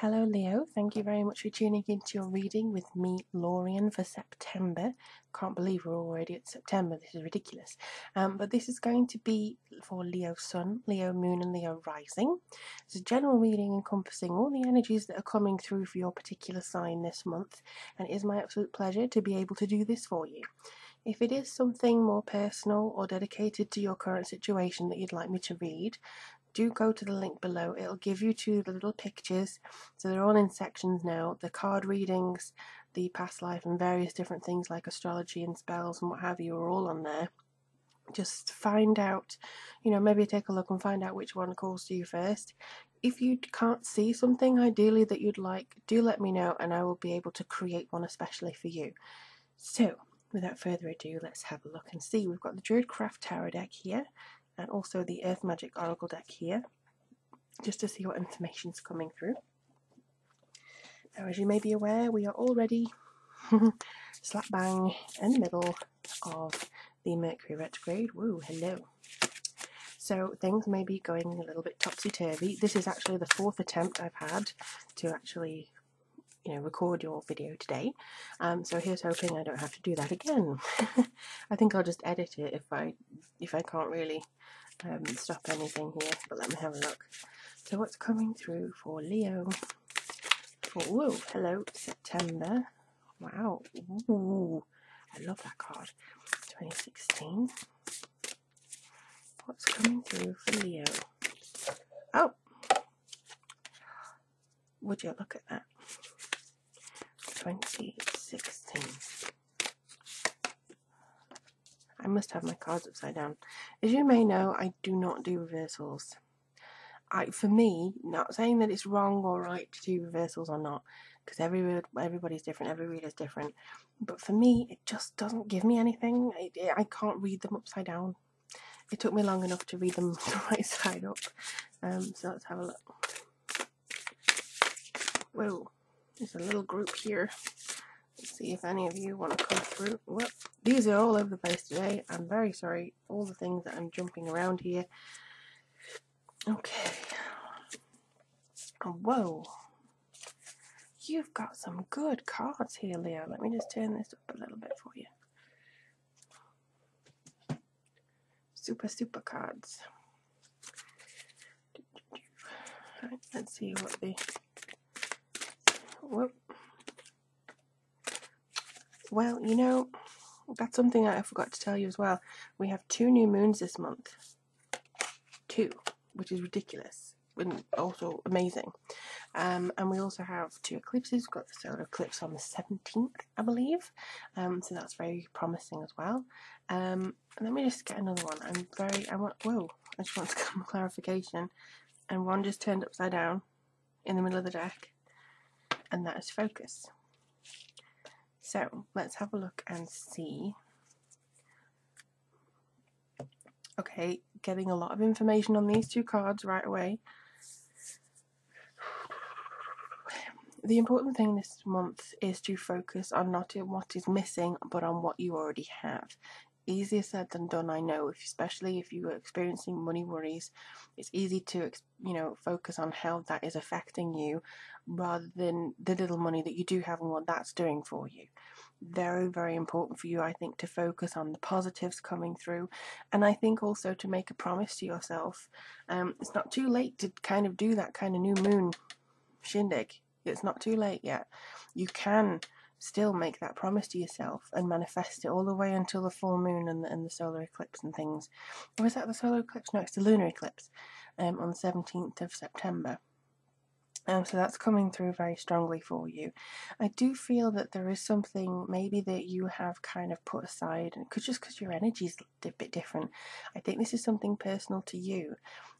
Hello Leo, thank you very much for tuning into your reading with me, Lorien, for September. Can't believe we're already at September, this is ridiculous. But this is going to be for Leo Sun, Leo Moon and Leo Rising. It's a general reading encompassing all the energies that are coming through for your particular sign this month, and it is my absolute pleasure to be able to do this for you. If it is something more personal or dedicated to your current situation that you'd like me to read, do go to the link below. It'll give you two the little pictures, so they're all in sections now. The card readings, the past life, and various different things like astrology and spells and what have you are all on there. Just find out, maybe take a look and find out which one calls to you first. If you can't see something ideally that you'd like, do let me know and I will be able to create one especially for you. So without further ado, let's have a look and see. We've got the Druidcraft Tarot deck here, and also the Earth Magic Oracle deck here, just to see what information's coming through. Now, as you may be aware, we are already slap bang in the middle of the Mercury retrograde. Woo, hello. So things may be going a little bit topsy-turvy. This is actually the fourth attempt I've had to actually record your video today, so here's hoping I don't have to do that again. I think I'll just edit it if I can't really stop anything here, but let me have a look. So what's coming through for Leo for, whoa, hello, September. Wow, ooh, I love that card. 2016. What's coming through for Leo? Oh, would you look at that? 2016. I must have my cards upside down. As you may know, I do not do reversals. For me, not saying that it's wrong or right to do reversals or not, because everybody's different, every reader's different, but for me, it just doesn't give me anything. I can't read them upside down. It took me long enough to read them the right side up. So let's have a look. Whoa, there's a little group here. Let's see if any of you want to come through. Well, these are all over the place today. I'm very sorry. All the things that I'm jumping around here. Okay. Whoa. You've got some good cards here, Leo. Let me just turn this up a little bit for you. Super cards. Right, let's see what the... Whoop. Well, that's something I forgot to tell you as well. We have 2 new moons this month. 2, which is ridiculous, and also amazing. And we also have 2 eclipses. We've got the solar eclipse on the 17th, I believe. So that's very promising as well. Let me just get another one. Whoa, I just want some clarification. And one just turned upside down in the middle of the deck, and that is focus. So let's have a look and see. Okay, getting a lot of information on these 2 cards right away. The important thing this month is to focus on not on what is missing, but on what you already have. Easier said than done, I know, especially if you are experiencing money worries. It's easy to focus on how that is affecting you rather than the little money that you do have and what that's doing for you. Very, very important for you, I think, to focus on the positives coming through, and I think also to make a promise to yourself. It's not too late to kind of do that kind of new moon shindig. It's not too late yet. You can still make that promise to yourself and manifest it all the way until the full moon and the solar eclipse and things. Or is that the solar eclipse? No, it's the lunar eclipse on the 17th of September. So that's coming through very strongly for you. I do feel that there is something maybe that you have kind of put aside, and just because your energy is a bit different. I think this is something personal to you,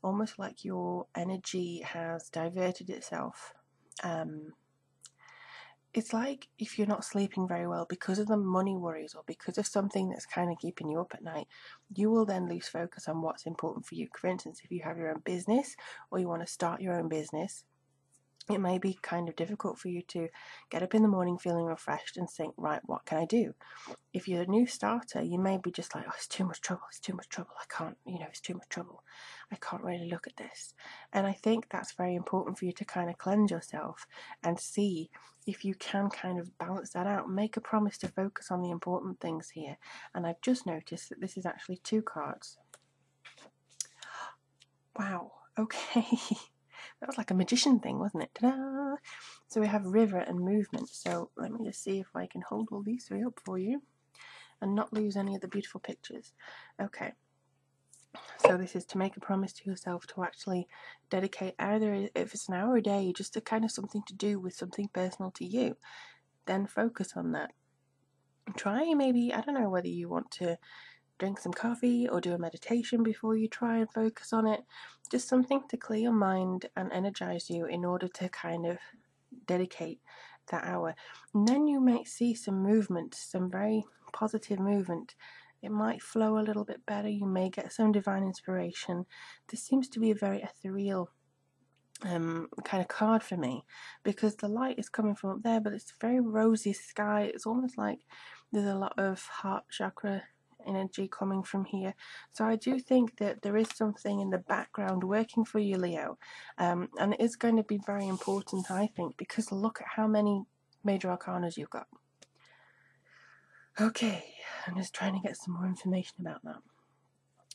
almost like your energy has diverted itself. It's like if you're not sleeping very well because of the money worries or because of something that's kind of keeping you up at night, you will then lose focus on what's important for you. For instance, if you have your own business or you want to start your own business, it may be kind of difficult for you to get up in the morning feeling refreshed and think, right, what can I do? If you're a new starter, you may be just like, oh, it's too much trouble, I can't, it's too much trouble, I can't really look at this. And I think that's very important for you to kind of cleanse yourself and see if you can kind of balance that out. Make a promise to focus on the important things here. And I've just noticed that this is actually 2 cards. Wow, okay. That was like a magician thing, wasn't it? Ta-da! So we have river and movement. So let me just see if I can hold all these 3 up for you and not lose any of the beautiful pictures. Okay. So this is to make a promise to yourself to actually dedicate, either if it's an hour a day, just to kind of something to do with something personal to you. Then focus on that. Try maybe, I don't know whether you want to drink some coffee or do a meditation before you try and focus on it. Just something to clear your mind and energize you in order to kind of dedicate that hour. And then you might see some movement, some very positive movement. It might flow a little bit better. You may get some divine inspiration. This seems to be a very ethereal kind of card for me, because the light is coming from up there, but it's a very rosy sky. It's almost like there's a lot of heart chakra energy coming from here. So I do think that there is something in the background working for you, Leo, and it is going to be very important, I think, because look at how many major arcanas you've got. Okay, I'm just trying to get some more information about that.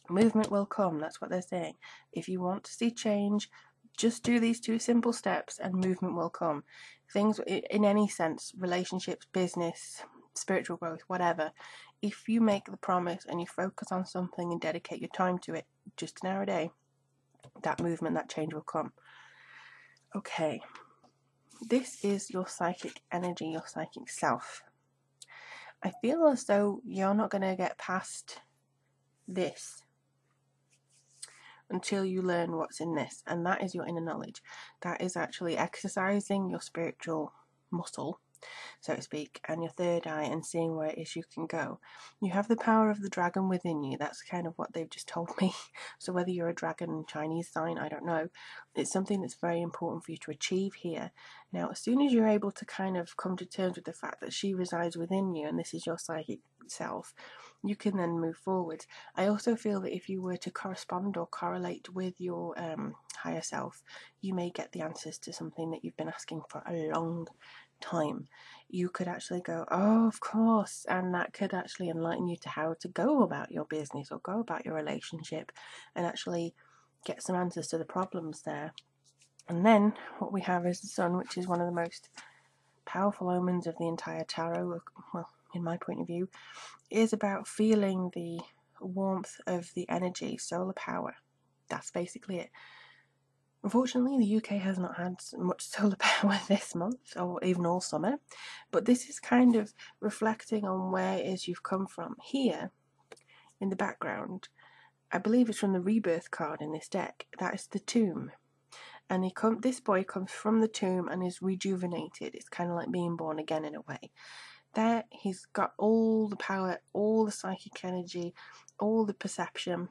Movement will come, that's what they're saying. If you want to see change, just do these 2 simple steps and movement will come. Things in any sense, relationships, business, spiritual growth, whatever. If you make the promise and you focus on something and dedicate your time to it, just an hour a day, that movement, that change will come. Okay, this is your psychic energy, your psychic self. I feel as though you're not going to get past this until you learn what's in this, and that is your inner knowledge. That is actually exercising your spiritual muscle, so to speak, and your third eye, and seeing where it is you can go. You have the power of the dragon within you. That's kind of what they've just told me. So whether you're a dragon Chinese sign, I don't know, it's something that's very important for you to achieve here. Now, as soon as you're able to kind of come to terms with the fact that she resides within you and this is your psychic self, you can then move forward. I also feel that if you were to correspond or correlate with your higher self, you may get the answers to something that you've been asking for a long time. You could actually go, oh, of course, and that could actually enlighten you to how to go about your business or go about your relationship and actually get some answers to the problems there. And then what we have is the sun, which is one of the most powerful omens of the entire tarot, well, in my point of view, is about feeling the warmth of the energy, solar power. That's basically it. Unfortunately, the UK has not had much solar power this month, or even all summer, but this is kind of reflecting on where it is you've come from. Here, in the background, I believe it's from the rebirth card in this deck, that is the tomb. And this boy comes from the tomb and is rejuvenated. It's kind of like being born again in a way. There, he's got all the power, all the psychic energy, all the perception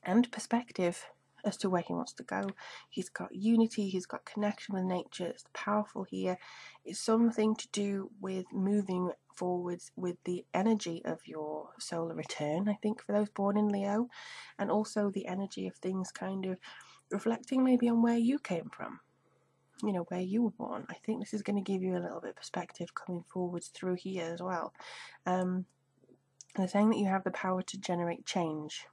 and perspective as to where he wants to go. He's got unity, he's got connection with nature. It's powerful here. It's something to do with moving forwards with the energy of your solar return, I think, for those born in Leo, and also the energy of things kind of reflecting maybe on where you came from, where you were born. I think this is going to give you a little bit of perspective coming forwards through here as well. They're saying that you have the power to generate change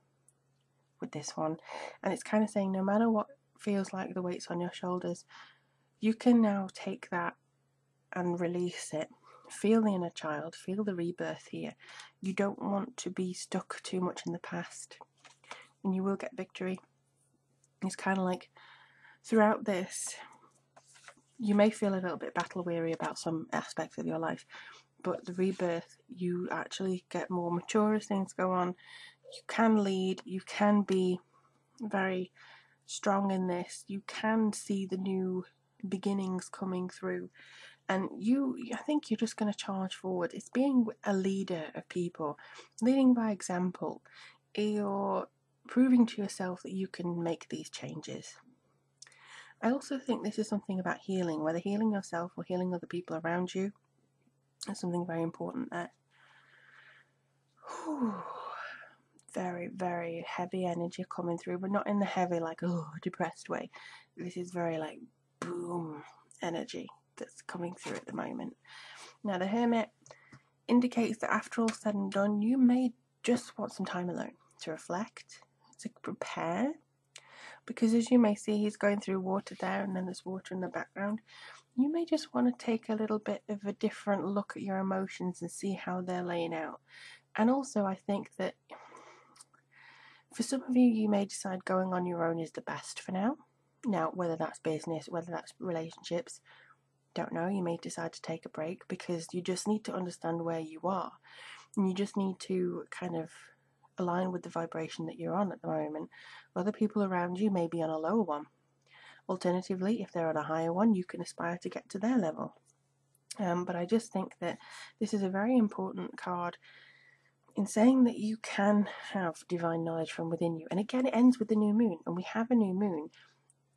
with this one, and it's kind of saying no matter what feels like the weight's on your shoulders, you can now take that and release it. Feel the inner child, feel the rebirth here. You don't want to be stuck too much in the past, and you will get victory. It's kind of like throughout this, you may feel a little bit battle weary about some aspects of your life, but the rebirth, you actually get more mature as things go on. You can lead, you can be very strong in this, you can see the new beginnings coming through, and I think you're just going to charge forward. It's being a leader of people, leading by example. You're proving to yourself that you can make these changes. I also think this is something about healing, whether healing yourself or healing other people around you. There's something very important there. Very, very heavy energy coming through, but not in the heavy, like, oh, depressed way. This is very, like, boom energy that's coming through at the moment. Now, the Hermit indicates that after all said and done, you may just want some time alone to reflect, to prepare, because as you may see, he's going through water there, and then there's water in the background. You may just want to take a little bit of a different look at your emotions and see how they're laying out. And also, I think that for some of you, you may decide going on your own is the best for now. Now, whether that's business, whether that's relationships, don't know. You may decide to take a break because you just need to understand where you are. And you just need to kind of align with the vibration that you're on at the moment. Other people around you may be on a lower one. Alternatively, if they're on a higher one, you can aspire to get to their level. But I just think that this is a very important card in saying that you can have divine knowledge from within you. And again, it ends with the new moon, and we have a new moon,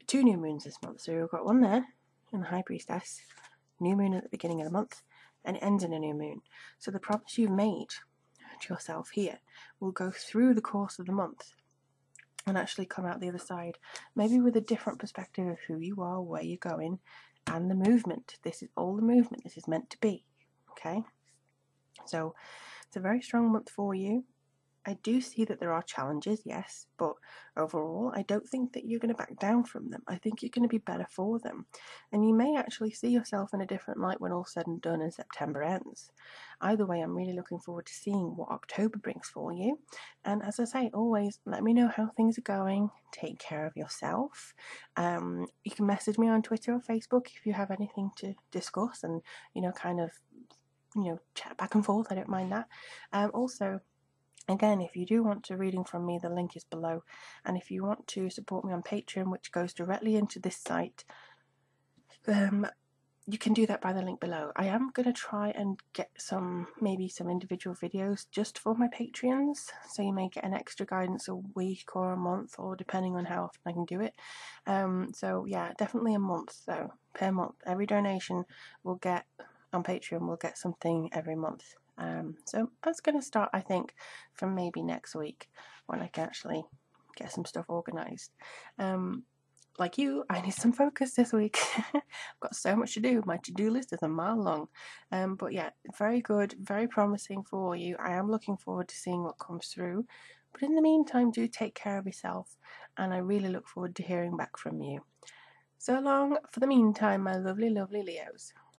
2 new moons this month. So we've got one there in the High Priestess, new moon at the beginning of the month, and it ends in a new moon. So the promise you've made to yourself here will go through the course of the month and actually come out the other side, maybe with a different perspective of who you are, where you're going, and the movement. This is all the movement this is meant to be, okay? So it's a very strong month for you. I do see that there are challenges, yes, but overall, I don't think that you're going to back down from them. I think you're going to be better for them. And you may actually see yourself in a different light when all's said and done and September ends. Either way, I'm really looking forward to seeing what October brings for you. And as I say, always let me know how things are going. Take care of yourself. You can message me on Twitter or Facebook if you have anything to discuss and, kind of, chat back and forth. I don't mind that. Also, again, if you do want a reading from me, the link is below. And if you want to support me on Patreon, which goes directly into this site, you can do that by the link below. I am going to try and get maybe some individual videos just for my Patreons. So you may get an extra guidance a week or a month, or depending on how often I can do it. So yeah, definitely a month though, per month. Every donation we'll get on Patreon, we'll get something every month. So that's going to start, I think, from maybe next week when I can actually get some stuff organised. Like you, I need some focus this week. I've got so much to do. My to-do list is a mile long. But yeah, very good, very promising for you. I am looking forward to seeing what comes through. But in the meantime, do take care of yourself. And I really look forward to hearing back from you. So long for the meantime, my lovely, lovely Leos.